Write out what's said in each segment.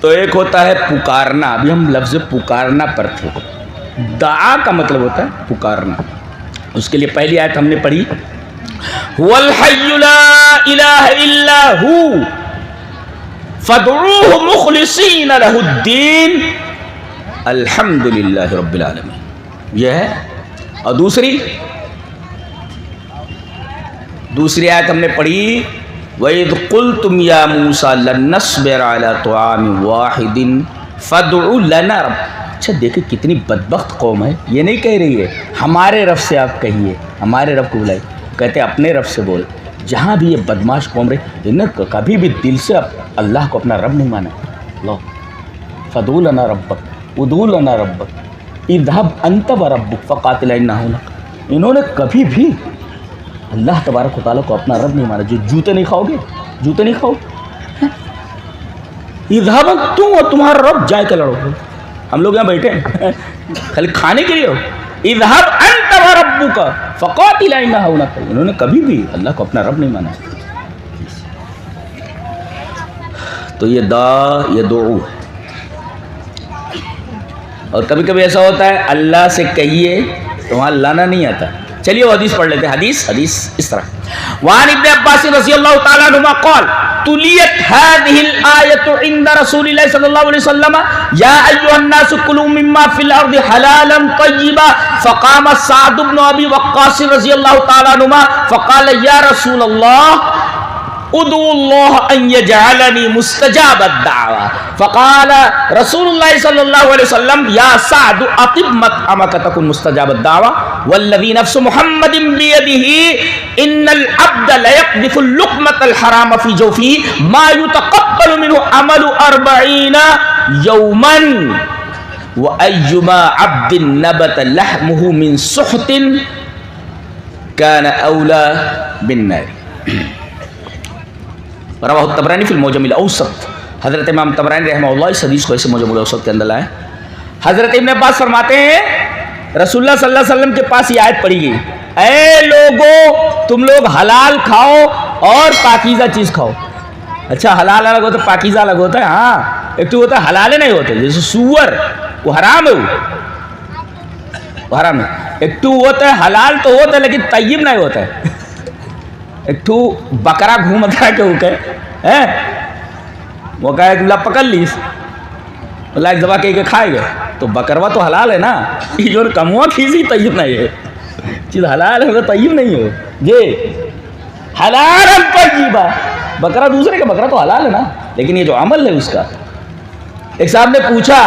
تو ایک ہوتا ہے پکارنا. ابھی ہم لفظ پکارنا پر تھے. دعا کا مطلب ہوتا ہے پکارنا. اس کے لیے پہلی آیت ہم نے پڑھی هو الحی لا الہ الا ہو فادعوہ مخلصین لہ الدین الحمد للہ رب العالمین. یہ ہے. اور دوسری آیت ہم نے پڑھی وَإِذْ قُلْتُمْ يَا مُوسَى لَن نَّصْبِرَ عَلَىٰ طَعَامٍ وَاحِدٍ فَادْعُ لَنَا رَبَّكَ. اچھا دیکھیں کتنی بدبخت قوم ہے. یہ نہیں کہہ رہی ہے ہمارے رب سے آپ کہیے, ہمارے رب کو بلائے, کہتے اپنے رب سے بول. جہاں بھی یہ بدماش قوم رہے انہوں نے کبھی بھی دل سے اللہ کو اپنا رب نہیں مانا. اللہ فادعُ لَنَا رَبَّكَ ادعُ لَنَا رَبَّكَ اذهب انت وربك فقاتلا انا هنا. انہوں نے کبھی بھی اللہ تبارک و تعالیٰ کو اپنا رب نہیں مانا. جو جوتے نہیں کھاؤ گے, جوتے نہیں کھاؤ, اذهب تم اور تمہارا رب جائے کے لڑو. ہم لوگ یہاں بیٹھے ہیں خالی کھانے کے لیے ہو. اذهب انت وربك فقاتلا انا هنا. انہوں نے کبھی بھی اللہ کو اپنا رب نہیں مانا. تو یہ دعو ہے. اور کبھی کبھی ایسا ہوتا ہے اللہ سے کہیے تو وہاں لانا نہیں آتا. چلیے وہ حدیث پڑھ لیتے ہیں. حدیث اس طرح وعن ابن عباس رضی اللہ تعالیٰ عنہما قال تلیت هذه الآية عند رسول الله صلی اللہ علیہ وسلم یا ایها الناس كلوا مما في الارض حلالا طیبا فقام سعد بن ابی وقاص رضی اللہ تعالیٰ عنہما فقال یا رسول اللہ ادعو اللہ ان یجعلنی مستجاب الدعوہ. فقال رسول اللہ صلی اللہ علیہ وسلم یا سعد اطب مطعمک تکن مستجاب الدعوہ والذی نفس محمد بیدہ ان العبد لیقذف اللقمة الحرام فی جوفہ ما یتقبل منہ عمل 40 یوما وایما عبد نبت لحمہ من سحت کان اولا بالنار. رواہ الطبرانی فی المعجم الاوسط. حضرت امام طبرانی رحمہ اللہ اس حدیث کو ایسے معجم الاوسط کے اندر لائے. حضرت ابن عباس فرماتے ہیں رسول اللہ صلی اللہ علیہ وسلم کے پاس یہ آیت پڑھی گئی اے لوگو تم لوگ حلال کھاؤ اور پاکیزہ چیز کھاؤ. اچھا حلال الگ ہوتا ہے پاکیزہ الگ ہوتا ہے. ہاں ایک تو ہوتا ہے حلال نہیں ہوتے جیسے سور وہ حرام ہے, وہ حرام ہے. ایک تو ہوتا ہے حلال تو ہوتا ہے لیکن طیب نہیں ہوتا ہے. ایک تو بکرا گھومتا ہے کہ وہ کہے وہ کہے کہ پکڑ لیس ایک دفعہ کہہ کے کھائے گئے تو بکروا تو حلال ہے نا. یہ جو کموا کھیسی طیب نہیں ہے. چیز حلال ہے طیب نہیں ہو جی حلال طیبہ. بکرا دوسرے کا بکرا تو حلال ہے نا لیکن یہ جو عمل ہے اس کا. ایک صاحب نے پوچھا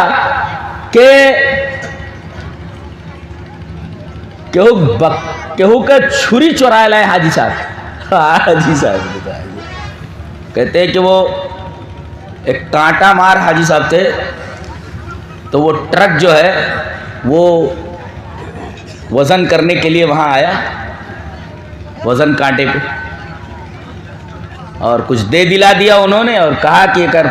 کہ وہ چھری چورائے لائے حاجی صاحب. حاجی صاحب کہتے ہیں کہ وہ ایک کانٹا مار حاجی صاحب تھے تو وہ ٹرک جو ہے وہ وزن کرنے کے لیے وہاں آیا وزن کانٹے پہ اور کچھ دے دلا دیا انہوں نے اور کہا کہ اگر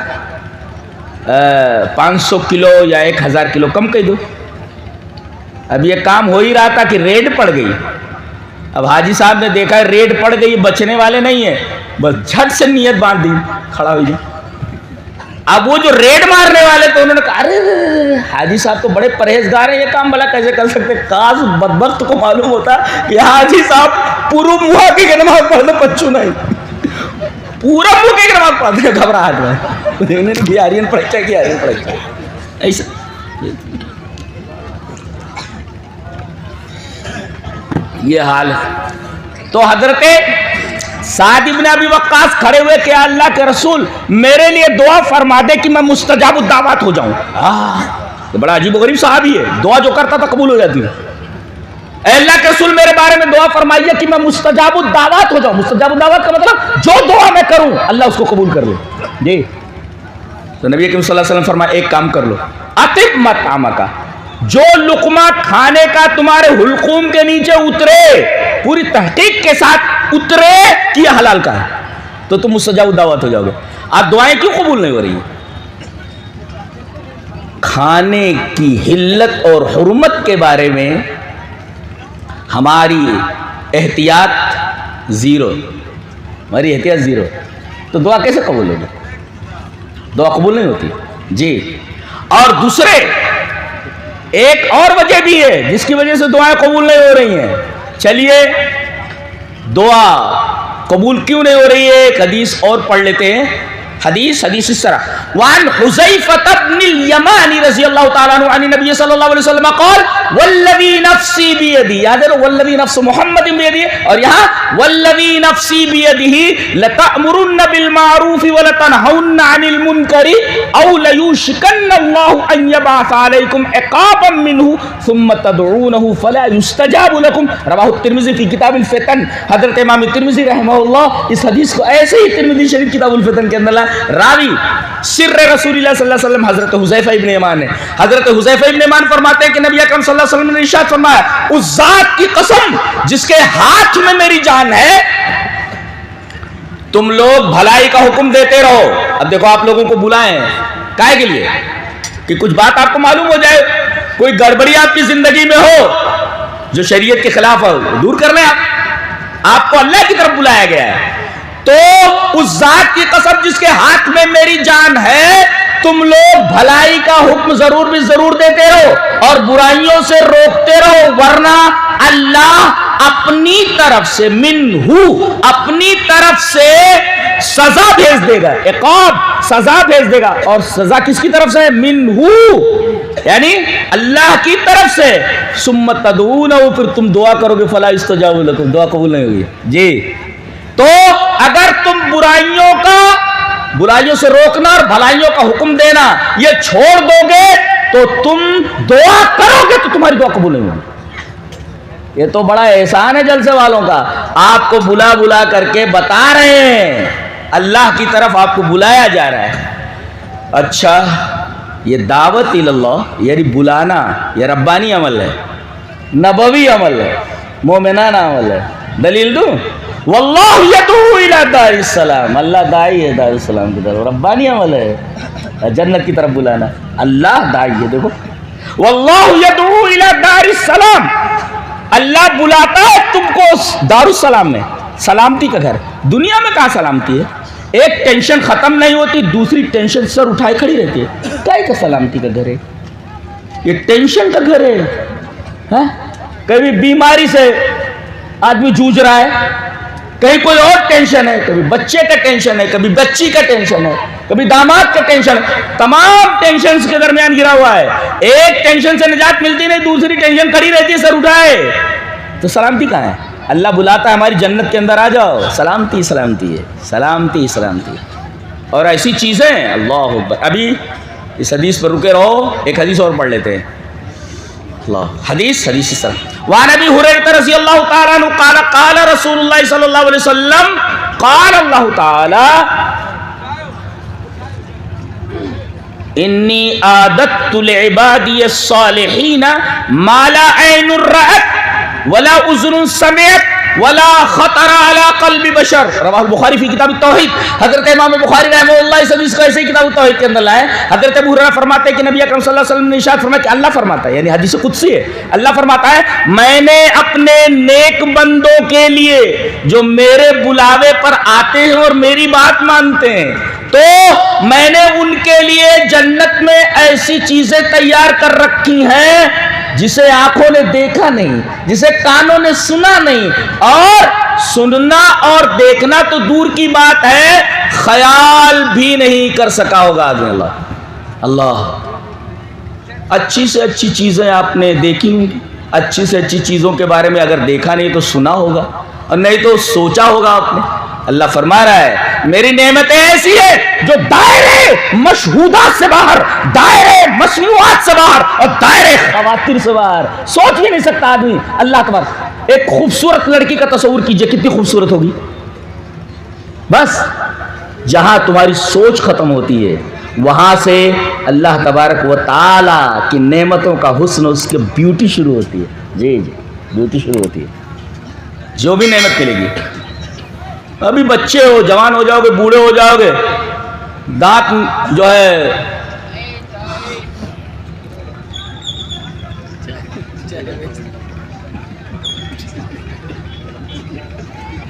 500 کلو یا 1000 کلو کم کر دو. اب یہ کام ہو ہی رہا تھا کہ ریڈ پڑ گئی. اب حاجی صاحب نے دیکھا ریڈ پڑ گئی بچنے والے نہیں ہیں بس جھٹ سے نیت باندھ دی کھڑا ہو گیا. اب وہ جو ریڈ مارنے والے تھے انہوں نے کہا ارے حاجی صاحب تو بڑے پرہیزگار ہیں یہ کام بھلا کیسے کر سکتے. کاش بدبخت کو معلوم ہوتا کہ حاجی صاحب پورا منہ کی نماز پڑھتے پچو نہیں پورا منہ کی نماز پڑھتے گھبراہٹ میں انہوں نے آرین پڑھا کہ آرین پڑھا ایسا. یہ حال ہے. تو حضرت سعد بن ابی وقاص کھڑے ہوئے کہ اللہ کے رسول میرے لیے دعا فرما دے کہ میں مستجاب الدعوات ہو جاؤں. یہ بڑا عجیب و غریب صحابی ہے. دعا جو کرتا تھا قبول ہو جاتی ہے. اے اللہ کے رسول میرے بارے میں دعا فرمائیے کہ میں مستجاب الدعوات ہو جاؤں. مستجاب الدعوات کا مطلب جو دعا میں کروں اللہ اس کو قبول کر لے. جی تو نبی کریم صلی اللہ علیہ وسلم فرمایا ایک کام کر لو اطب مطعمک کا جو لقمہ کھانے کا تمہارے حلقوم کے نیچے اترے پوری تحقیق کے ساتھ اترے کہ یہ حلال کا ہے تو تم مستجاب الدعوات ہو جاؤ گے. آپ دعائیں کیوں قبول نہیں ہو رہی ہیں؟ کھانے کی حلت اور حرمت کے بارے میں ہماری احتیاط زیرو. ہماری احتیاط زیرو تو دعا کیسے قبول ہوگی؟ دعا قبول نہیں ہوتی. جی. اور دوسرے ایک اور وجہ بھی ہے جس کی وجہ سے دعائیں قبول نہیں ہو رہی ہیں. چلیے دعا قبول کیوں نہیں ہو رہی ہے ایک حدیث اور پڑھ لیتے ہیں. حدیث اس طرح وعن حذیفہ بن الیمان رضی اللہ تعالی عنہ عن النبی صلی اللہ علیہ وسلم قال والذی نفسی بیدی. یاد ہے والذی نفس محمد بیدی, اور یہاں والذی نفسی بیدہ لتأمرن بالمعروف ولتنہون عن المنکر او لیوشکن اللہ ان یبعث علیکم عقابا منہ ثم تدعونہ فلا یستجاب لکم. رواہ الترمذی فی کتاب الفتن. حضرت امام الترمذی رحمہ اللہ اس حدیث کو ایسے ہی ترمذی شریف کتاب الفتن کے اندر راوی سر رسول اللہ صلی اللہ علیہ وسلم حضرت حذیفہ ابن یمان ہے. حضرت حذیفہ ابن یمان فرماتے ہیں کہ نبی اکرم صلی اللہ علیہ وسلم نے ارشاد فرمایا اس ذات کی قسم جس کے ہاتھ میں میری جان ہے تم لوگ بھلائی کا حکم دیتے رہو. اب دیکھو آپ لوگوں کو بلائیں کائے کے لیے کہ کچھ بات آپ کو معلوم ہو جائے, کوئی گڑبڑی آپ کی زندگی میں ہو جو شریعت کے خلاف ہو دور کر لیں. آپ کو اللہ کی طرف بلایا گیا ہے. تو اس ذات کی قسم جس کے ہاتھ میں میری جان ہے تم لوگ بھلائی کا حکم ضرور بھی ضرور دیتے رہو اور برائیوں سے روکتے رہو, ورنہ اللہ اپنی طرف سے اپنی طرف سے سزا بھیج دے گا, عقاب سزا بھیج دے گا. اور سزا کس کی طرف سے؟ منہ, یعنی اللہ کی طرف سے. ثم تدعونہ, پھر تم دعا کرو گے فلا یستجاب لکم, دعا قبول نہیں ہوگی. جی تو اگر تم برائیوں سے روکنا اور بھلائیوں کا حکم دینا یہ چھوڑ دو گے تو تم دعا کرو گے تو تمہاری دعا قبول نہیں ہوگی. یہ تو بڑا احسان ہے جلسے والوں کا, آپ کو بلا کر کے بتا رہے ہیں اللہ کی طرف آپ کو بلایا جا رہا ہے. اچھا یہ دعوت اللہ یعنی بلانا یہ ربانی عمل ہے, نبوی عمل ہے, مومنانہ عمل ہے. دلیل دوں؟ واللہ یدعو الی دار السلام, اللہ داعی ہے دار السلام کی طرف. ربانی عمل ہے جنت کی طرف بلانا, اللہ داعی ہے. دیکھو واللہ یدعو الی دار السلام, اللہ بلاتا ہے تم کو دار السلام میں, سلامتی کا گھر. دنیا میں کہاں سلامتی ہے؟ ایک ٹینشن ختم نہیں ہوتی دوسری ٹینشن سر اٹھائے کھڑی رہتی ہے. کیا کا سلامتی کا گھر ہے؟ یہ ٹینشن کا گھر ہے. کبھی بیماری سے آدمی جوجھ رہا ہے, کہیں کوئی اور ٹینشن ہے, کبھی بچے کا ٹینشن ہے, کبھی بچی کا ٹینشن ہے, کبھی داماد کا ٹینشن ہے. تمام ٹینشنز کے درمیان گرا ہوا ہے. ایک ٹینشن سے نجات ملتی نہیں, دوسری ٹینشن کھڑی رہتی ہے سر اٹھائے. تو سلامتی کہاں ہے؟ اللہ بلاتا ہے ہماری جنت کے اندر آ جاؤ, سلامتی سلامتی ہے, سلامتی سلامتی. اور ایسی چیزیں اللہ اکبر. ابھی اس حدیث پر رکے رہو, ایک حدیث اور پڑھ لیتے ہیں. حدیث اس طرح وعن ابی ہریرہ رضی اللہ تعالی عنہ قال قال رسول اللہ صلی اللہ علیہ وسلم قال اللہ تعالی انی اعددت لعبادی الصالحین ما لا عین رأت ولا اذن سمعت ولا خطر على قلب بشر. رواہ البخاری فی کتاب التوحید. حضرت امام بخاری رحمہ اللہ اس حدیث کو ایسے ہی کتاب التوحید کے اندر لائے. حضرت ابو ہریرہ فرماتے ہیں کہ نبی اکرم صلی اللہ علیہ وسلم نے ارشاد فرمایا کہ اللہ فرماتا ہے, یعنی حدیث قدسی ہے, اللہ فرماتا ہے میں نے اپنے نیک بندوں کے لیے جو میرے بلاوے پر آتے ہیں اور میری بات مانتے ہیں تو میں نے ان کے لیے جنت میں ایسی چیزیں تیار کر رکھی ہیں جسے آنکھوں نے دیکھا نہیں, جسے کانوں نے سنا نہیں, اور سننا اور دیکھنا تو دور کی بات ہے خیال بھی نہیں کر سکا ہوگا آدمی. اللہ اچھی سے اچھی چیزیں آپ نے دیکھی ہوں گی, اچھی سے اچھی چیزوں کے بارے میں اگر دیکھا نہیں تو سنا ہوگا, اور نہیں تو سوچا ہوگا آپ نے. اللہ فرما رہا ہے میری نعمتیں ایسی ہے جو دائرے مشہودات سے باہر, دائرے مسموعات سے باہر اور دائرے خواتر سے باہر سوچ بھی نہیں سکتا آدمی. اللہ تبارک ایک خوبصورت لڑکی کا تصور کیجئے, کتنی خوبصورت ہوگی. بس جہاں تمہاری سوچ ختم ہوتی ہے وہاں سے اللہ تبارک و تعالی کی نعمتوں کا حسن, اس کی بیوٹی شروع ہوتی ہے. جی بیوٹی شروع ہوتی ہے. جو بھی نعمت ملے گی, ابھی بچے ہو, جوان ہو جاؤ گے, بوڑھے ہو جاؤ گے, دانت جو ہے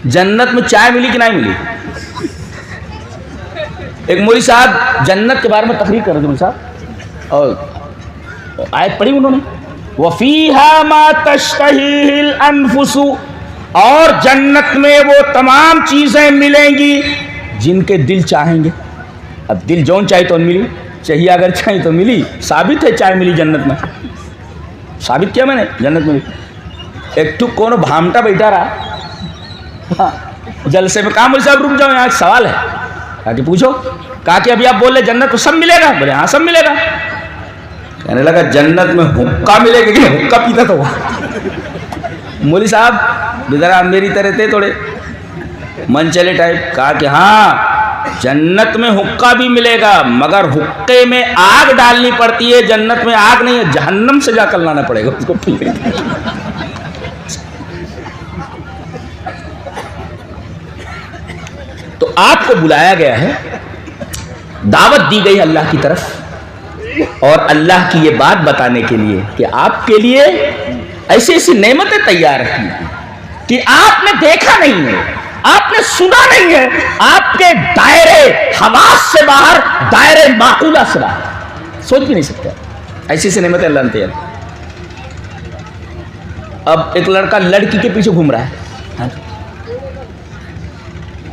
جنت میں چائے ملی کہ نہیں ملی؟ ایک مولوی صاحب جنت کے بارے میں تقریر کر رہے تھے مولوی صاحب، اور آیت پڑھی انہوں نے، وَفِيهَا مَا تَشْتَهِيهِ الْأَنفُسُ، اور جنت میں وہ تمام چیزیں ملیں گی جن کے دل چاہیں گے. اب دل جون چاہے تو ملی، چاہیے اگر چاہیے تو ملی، ثابت ہے چائے ملی جنت میں، ثابت کیا میں نے جنت میں. ایک ٹھو کونو بھامٹا بیٹھا رہا جلسے میں، کہا مولوی صاحب رک جاؤ، یہاں ایک سوال ہے. کہا کہ پوچھو. کہا کہ ابھی آپ بول رہے جنت کو سب ملے گا؟ بولے ہاں سب ملے گا. کہنے لگا جنت میں حقہ ملے گا کہ حقہ پیتا تو مولوی صاحب ذرا میری طرح تھے تھوڑے من چلے ٹائپ. کہا کہ ہاں جنت میں حقہ بھی ملے گا، مگر حقے میں آگ ڈالنی پڑتی ہے، جنت میں آگ نہیں ہے، جہنم سے جا کر لانا پڑے گا اس کو پینے. تو آپ کو بلایا گیا ہے، دعوت دی گئی اللہ کی طرف، اور اللہ کی یہ بات بتانے کے لیے کہ آپ کے لیے ایسی ایسی نعمتیں تیار کی کہ آپ نے دیکھا نہیں ہے، آپ نے سنا نہیں ہے، آپ کے دائرے حواس سے باہر، دائرے معقولہ سے باہر، سوچ بھی نہیں سکتے. ایسی ایسی نعمتیں اللہ نے تیار. اب ایک لڑکا لڑکی کے پیچھے گھوم رہا ہے،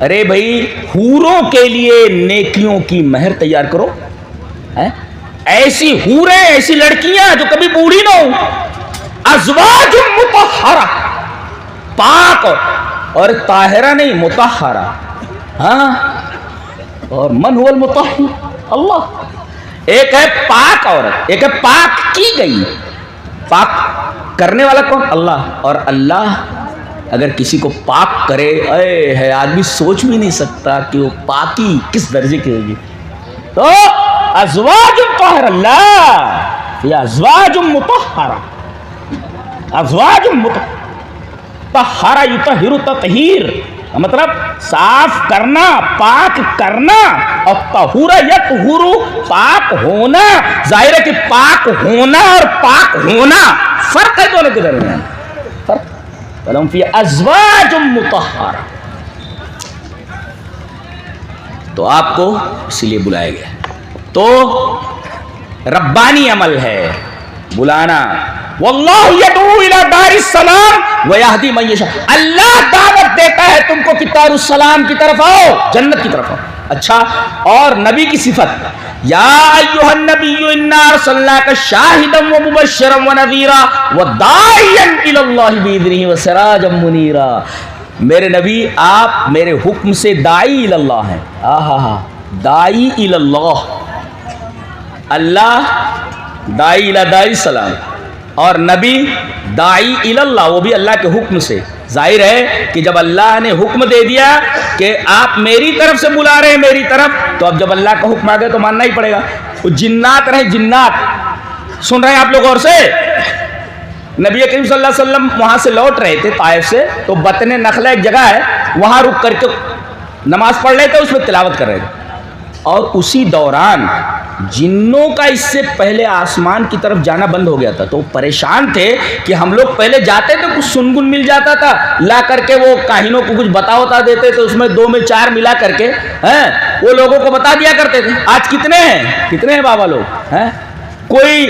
ارے بھائی حوروں کے لیے نیکیوں کی مہر تیار کرو. ایسی حوریں، ایسی لڑکیاں جو کبھی بوڑھی نہ ہو، ازواج مطہرہ، پاک، اور طاہرہ نہیں مطہرہ. ہاں، اور من هو المطہر؟ اللہ. ایک ہے پاک عورت، ایک ہے پاک کی گئی. پاک کرنے والا کون؟ اللہ. اور اللہ اگر کسی کو پاک کرے، اے ہے آدمی سوچ بھی نہیں سکتا کہ وہ پاکی کس درجے کی ہوگی. تو ازواج طاہر، اللہ یا ازواج مطہرہ، ازواج مطہرہ یطہر تطہیر، مطلب صاف کرنا، پاک کرنا، اور طہور یطہر پاک ہونا. ظاہر ہے کہ پاک ہونا اور پاک ہونا فرق ہے دونوں کے درمیان، فرق. وَلَهُمْ فِيهَا أَزْوَاجٌ مُطَهَّرَةٌ. تو آپ کو اسی لیے بلایا گیا. تو ربانی عمل ہے بلانا. وَاللَّهُ يَدْعُو إِلَى دَارِ السَّلَامِ وَيَهْدِي مَن يَشَاءُ. اللہ دعوت دیتا ہے تم کو کہ دار السلام کی طرف آؤ، جنت کی طرف آؤ. اچھا، اور نبی کی صفت، یا ایھا النبی انا ارسلناک شاہدا ومبشرا ونذیرا وداعیا الی اللہ باذنہ وسراجا منیرا. میرے نبی آپ میرے حکم سے داعی الی اللہ ہیں. داعی الی اللہ، اللہ داعی الی دار السلام، اور نبی داعی الی اللہ، وہ بھی اللہ کے حکم سے. ظاہر ہے کہ جب اللہ نے حکم دے دیا کہ آپ میری طرف سے بلا رہے ہیں میری طرف، تو اب جب اللہ کا حکم آ گیا تو ماننا ہی پڑے گا. وہ جنات رہے، جنات سن رہے ہیں آپ لوگ غور سے. نبی کریم صلی اللہ علیہ وسلم وہاں سے لوٹ رہے تھے طائف سے، تو بطن نخلہ ایک جگہ ہے، وہاں رک کر کے نماز پڑھ رہے تھے، اس میں تلاوت کر رہے تھے. اور اسی دوران جنوں کا اس سے پہلے آسمان کی طرف جانا بند ہو گیا تھا. تو وہ پریشان تھے کہ ہم لوگ پہلے جاتے تھے، کچھ سنگن مل جاتا تھا، لا کر کے وہ کاہنوں کو کچھ بتا دیتے تھے، اس میں 2 میں 4 ملا کر کے وہ لوگوں کو بتا دیا کرتے تھے. آج کتنے ہیں بابا لوگ، کوئی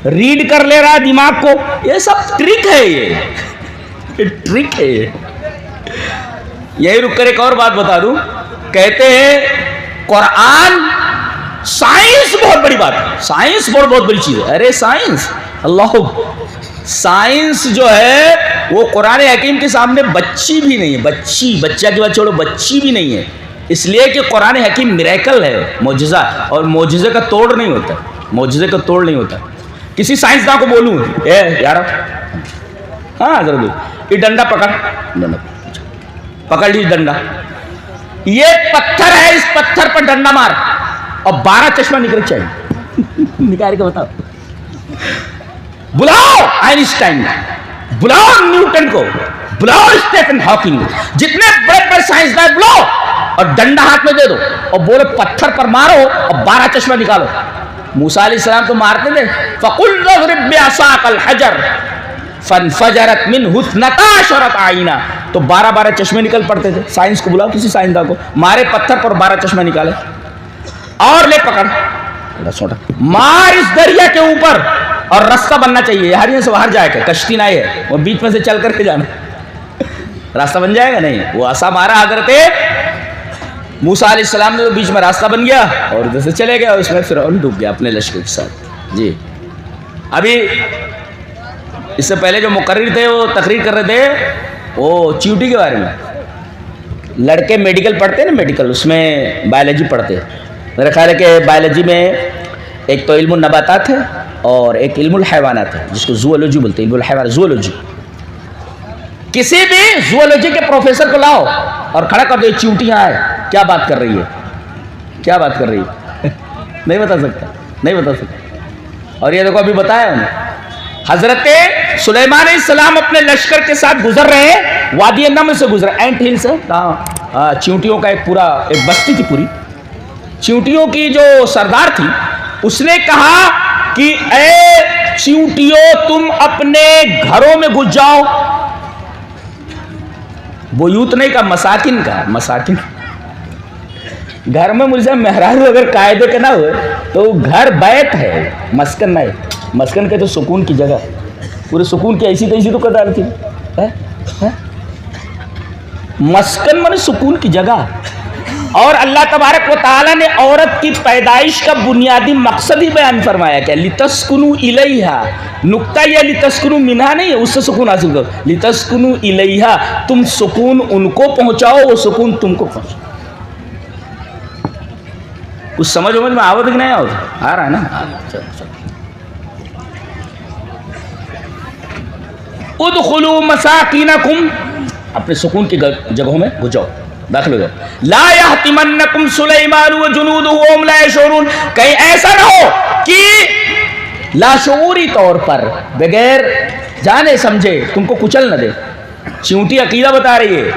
ریڈ کر لے رہا دماغ کو. یہ سب ٹرک ہے، یہ ٹرک ہے. یہی رک کر ایک اور بات بتا دوں. کہتے ہیں قرآن سائنس بہت بڑی بات ہے، سائنس بہت بڑی چیز ہے. ارے سائنس، اللہ، سائنس جو ہے وہ قرآن حکیم کے سامنے بچی بھی نہیں ہے. بچہ کی بات چھوڑو، بچی بھی نہیں ہے. اس لیے کہ قرآن حکیم میریکل ہے، معجزہ، اور معجزے کا توڑ نہیں ہوتا، معجزے کا توڑ نہیں ہوتا. کسی سائنسداں کو بولوں یار، ہاں ضرور، یہ ڈنڈا پکڑ لی ڈنڈا، یہ پتھر ہے، اس پتھر پر ڈنڈا مار، اور 12 چشمہ نکل چاہیے. نکال کے بتاؤ. بلاؤ آئنسٹائن، بلاؤ نیوٹن کو، بلاؤ اسٹیفن ہاکنگ، جتنے بڑے بڑے سائنسدان بلاؤ، اور ڈنڈا ہاتھ میں دے دو اور بولو پتھر پر مارو اور 12 چشمہ نکالو. موسیٰ علیہ السلام تو مارتے تھے. فَقُلْ اضْرِبْ بِعَصَاكَ الْحَجَرَ فَانْفَجَرَتْ مِنْهُ 12 عَيْنًا. تو 12 چشمے نکل پڑتے تھے. سائنس کو بلاؤ، کسی سائنسداں کو، مارے پتھر پر 12 چشمہ نکالے. اور لے پکڑ مار اس دریا کے اوپر اور راستہ بننا چاہیے، یہاں سے باہر جائے گا، کشتی نہ ہے، وہ بیچ میں سے چل کر کے جانا، راستہ بن جائے گا نہیں. وہ عصا مارا حضرت موسیٰ علیہ السلام نے، تو بیچ میں راستہ بن گیا اور ادھر سے چلے گیا، اس میں فرعون ڈوب گیا اپنے لشکر کے ساتھ. جی ابھی اس سے پہلے جو مقرر تھے وہ تقریر کر رہے تھے وہ چیوٹی کے بارے میں. لڑکے میڈیکل پڑھتے ہیں نا، میڈیکل، اس میں بایولوجی پڑھتے ہیں. میرا خیال ہے کہ بایولوجی میں ایک تو علم النباتات ہے اور ایک علم الحیوانات ہے، جس کو زوولوجی بولتے ہیں، علم الحیوان، زوولوجی. کسی بھی زوولوجی کے پروفیسر کو لاؤ اور کھڑا کر دو، یہ چیونٹی یہاں ہے، کیا بات کر رہی ہے، کیا بات کر رہی ہے نہیں بتا سکتا، نہیں بتا سکتا. اور یہ دیکھو ابھی بتایا انہوں نے، حضرت سلیمان علیہ السلام اپنے لشکر کے ساتھ گزر رہے ہیں، وادی نمل سے گزر، اینٹ ہل سے، چیونٹیوں کا ایک پورا ایک بستی تھی پوری. چیونٹیوں کی جو سردار تھی اس نے کہا کہ اے چیونٹیوں تم اپنے گھروں میں گھس جاؤ. بیوت نہیں کا، مساکن کا، مساکن. گھر میں مجھے مہران اگر قاعدے کے نہ ہوئے تو گھر بیت ہے، مسکن نہیں. مسکن کے تو سکون کی جگہ، پورے سکون کی ایسی تیسی تو قدر تھی. مسکن میں سکون کی جگہ. اور اللہ تبارک و تعالیٰ نے عورت کی پیدائش کا بنیادی مقصد ہی بیان فرمایا کہ لتسکنوا الیہا. نقطہ یہ لتسکنوا منہا نہیں ہے، اس سے سکون حاصل کرو، لتسکنوا الیہا، تم سکون ان کو پہنچاؤ، وہ سکون تم کو پہنچاؤ. کچھ سمجھ میں آوت کہ نہیں آوت؟ آ رہا ہے نا. ادخلوا مساکینکم، اپنے سکون کی جگہوں میں گھس جاؤ، داخل ہو جاؤ. لا یحطمنکم سلیمان وجنودہ وهم لا یشعرون، کہیں ایسا نہ ہو کہ لاشعوری طور پر بغیر جانے سمجھے تم کو کچل نہ دے. چیونٹی عقیدہ بتا رہی ہے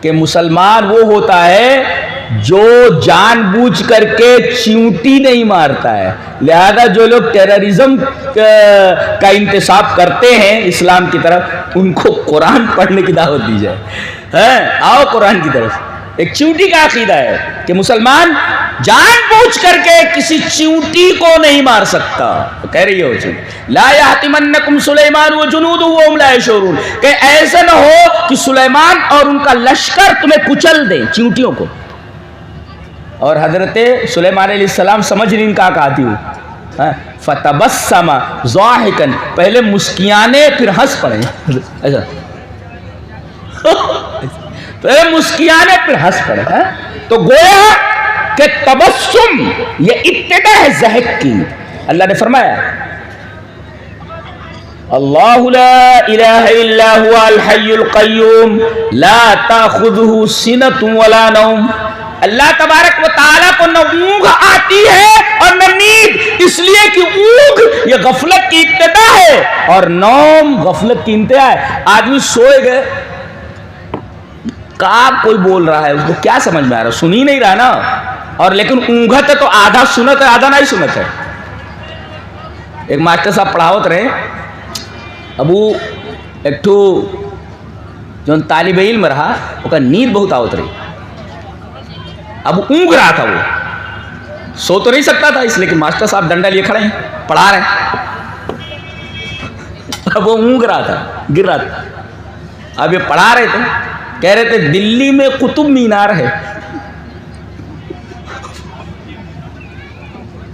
کہ مسلمان وہ ہوتا ہے جو جان بوجھ کر کے چیونٹی نہیں مارتا ہے. لہذا جو لوگ ٹیررزم کا انتصاب کرتے ہیں اسلام کی طرف، ان کو قرآن پڑھنے کی دعوت دی جائے. آؤ قرآن کی طرف. ایک چیونٹی کا عقیدہ ہے کہ مسلمان جان بوجھ کر کے کسی چیونٹی کو نہیں مار سکتا. کہہ رہی ہے وہ چیونٹی، لا یحطمنکم سلیمان وجنودہ وهم لا یشعرون، کہ ایسا نہ ہو کہ سلیمان اور ان کا لشکر تمہیں کچل دیں، چیونٹیوں کو. اور حضرت سلیمان علیہ السلام سمجھ نہیں کہا کہتی ہوں، فتبسم ضاحکا، پہلے مسکیانے پھر ہنس پڑے. ایسا پہلے مسکیانے پھر ہنس پڑے. تو گویا کہ تبسم یہ ابتدا ہے ضحک کی. اللہ نے فرمایا اللہ لا الہ الا هو الحی القیوم لا تاخذہ سنۃ ولا نوم. اللہ تبارک و تعالیٰ کو نہ اونگ آتی ہے اور نہ نیند، اس لیے کہ اونگ یہ غفلت کی ابتدا ہے اور نوم غفلت کی انتہا ہے. آدمی سوئے گئے، کہاں کوئی بول رہا ہے، اس کو کیا سمجھ میں آ رہا ہے، سنی نہیں رہا نا. اور لیکن اونگت ہے تو آدھا سنت ہے آدھا نہیں سنت ہے. ایک ماسٹر صاحب پڑھاوت رہے، ابو ایک ٹھو جو طالب علم رہا وہ کا نیند بہت آوت رہی. اب اونگ رہا تھا، وہ سو تو نہیں سکتا تھا، اس لیے کہ ماسٹر صاحب ڈنڈا لیے کھڑے ہیں پڑھا رہے ہیں. اب وہ اونگ رہا تھا، گر رہا تھا. اب یہ پڑھا رہے تھے، کہہ رہے تھے دلی میں قطب مینار ہے.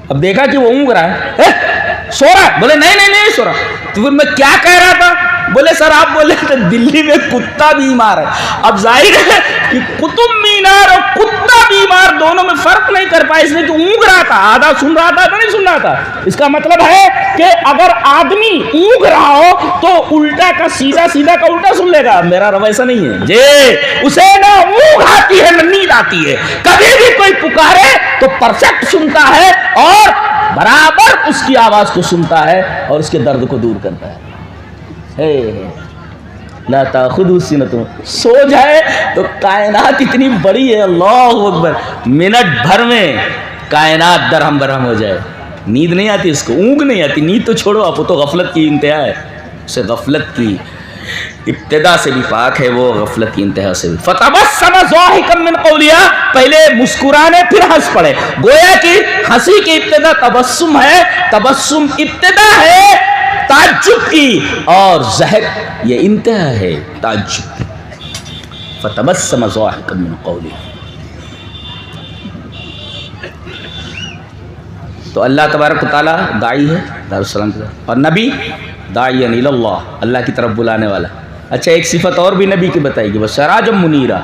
اب دیکھا کہ وہ اونگ رہا ہے، سو رہا ہے. بولے نہیں نہیں نہیں سو رہا. تو پھر میں کیا کہہ رہا تھا؟ بولے سر آپ بولے تھے دلی میں کتا بیمار ہے. اب ظاہر ہے کہ قطب مینار اور کتا بیمار دونوں میں فرق نہیں کر پائے، اس لیے کہ اونگ رہا تھا، آدھا سن رہا تھا تو نہیں سن رہا تھا. اس کا مطلب ہے کہ اگر آدمی اونگ رہا ہو تو الٹا کا سیدھا، سیدھا کا الٹا سن لے گا. میرا رب ایسا نہیں ہے جی. اسے نہ اونگ آتی ہے نہ نیند آتی ہے. کبھی بھی کوئی پکارے تو پرفیکٹ سنتا ہے اور برابر اس کی آواز کو سنتا ہے اور اس کے درد کو دور کرتا ہے. لا تاخذہ سنۃ، سو جائے تو کائنات اتنی بڑی ہے، اللہ اکبر، منٹ بھر میں کائنات درہم برہم ہو جائے. نیند نہیں آتی اس کو، اونگ نہیں آتی. نیند تو چھوڑو، آپ تو غفلت کی انتہا ہے، اسے غفلت کی ابتدا سے بھی پاک ہے وہ، غفلت کی انتہا سے بھی. فتبسم ضاحکا من قولها، پہلے مسکرانے پھر ہنس پڑے. گویا کہ ہنسی کی ابتدا تبسم ہے، تبسم ابتدا ہے تعجب کی، اور ضحک یہ انتہا ہے تعجب کی. فتبسم ضاحکا من قولها. تو اللہ تبارک و تعالیٰ داعی ہے دارالسلام کی طرف، اور نبی داعی الی اللہ، اللہ کی طرف بلانے والا. اچھا ایک صفت اور بھی نبی کی بتائی گی، وہ سراج منیرہ،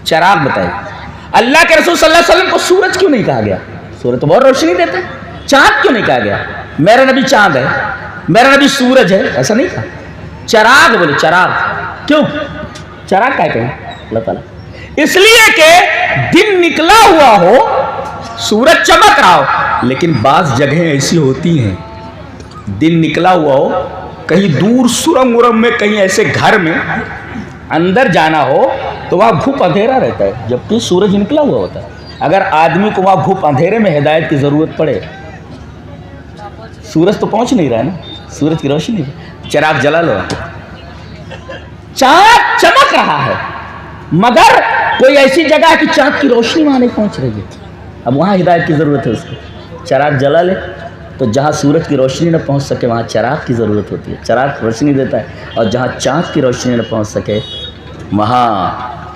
چراغ بتائی. اللہ کے رسول صلی اللہ علیہ وسلم کو سورج کیوں نہیں کہا گیا؟ سورج تو بہت روشنی دیتا ہے. چاند کیوں نہیں کہا گیا؟ میرا نبی چاند ہے، میرا نبی سورج ہے، ایسا نہیں کہا. چراغ بولے، چراغ. کیوں چراغ کا کہیں اللہ تعالیٰ؟ اس لیے کہ دن نکلا ہوا ہو، سورج چمک رہا ہو، لیکن بعض جگہیں ایسی ہوتی ہیں دن نکلا ہوا ہو، کہیں دور سرنگ ورم میں، کہیں ایسے گھر میں اندر جانا ہو تو وہاں گھپ اندھیرا رہتا ہے جبکہ سورج نکلا ہوا ہوتا ہے. اگر آدمی کو وہاں گھپ اندھیرے میں ہدایت کی ضرورت پڑے، سورج تو پہنچ نہیں رہا ہے نا، سورج کی روشنی، چراغ جلا لو. چاند چمک رہا ہے مگر کوئی ایسی جگہ ہے کہ چاند کی روشنی وہاں نہیں پہنچ رہی ہے، اب وہاں ہدایت کی ضرورت ہے. اس کو چراغ جلا لے تو جہاں سورج کی روشنی نہ پہنچ سکے وہاں چراغ کی ضرورت ہوتی ہے. چراغ روشنی دیتا ہے، اور جہاں چاند کی روشنی نہ پہنچ سکے وہاں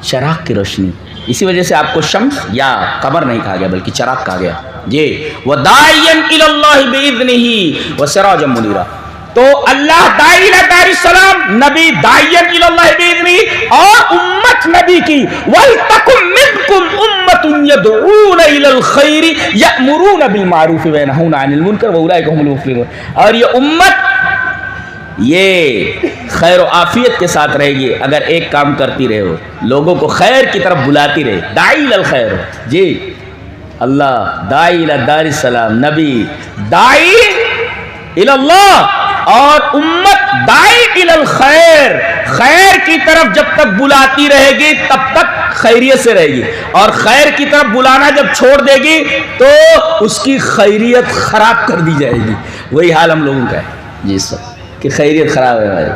چراغ کی روشنی. اسی وجہ سے آپ کو شمس یا قمر نہیں کہا گیا بلکہ چراغ کہا گیا. یہ وَدَاعِيًا إِلَى اللَّهِ بِإِذْنِهِ وَسِرَاجًا مُنِيرًا. تو اللہ داعی دار السلام، نبی داعی الی اللہ باذنہ، اور امت نبی کی وَلْتَكُن مِنْكُمْ أُمَّةٌ يَدْعُونَ إِلَى الْخَيْرِ يَأْمُرُونَ بِالْمَعْرُوفِ وَيَنْهَوْنَ عَنِ الْمُنْكَرِ وَأُولَٰئِكَ هُمُ الْمُفْلِحُونَ. اور یہ امت یہ خیر و عافیت کے ساتھ رہے گی اگر ایک کام کرتی رہے ہو، لوگوں کو خیر کی طرف بلاتی رہے. داعی الی الخیر. جی اللہ داعی الی دار السلام، نبی داعی الی اللہ، اور امت داعی الی الخیر، خیر کی طرف جب تک بلاتی رہے گی تب تک خیریت سے رہے گی، اور خیر کی طرف بلانا جب چھوڑ دے گی تو اس کی خیریت خراب کر دی جائے گی. وہی حال ہم لوگوں کا ہے جی سب، کہ خیریت خراب ہے ہماری.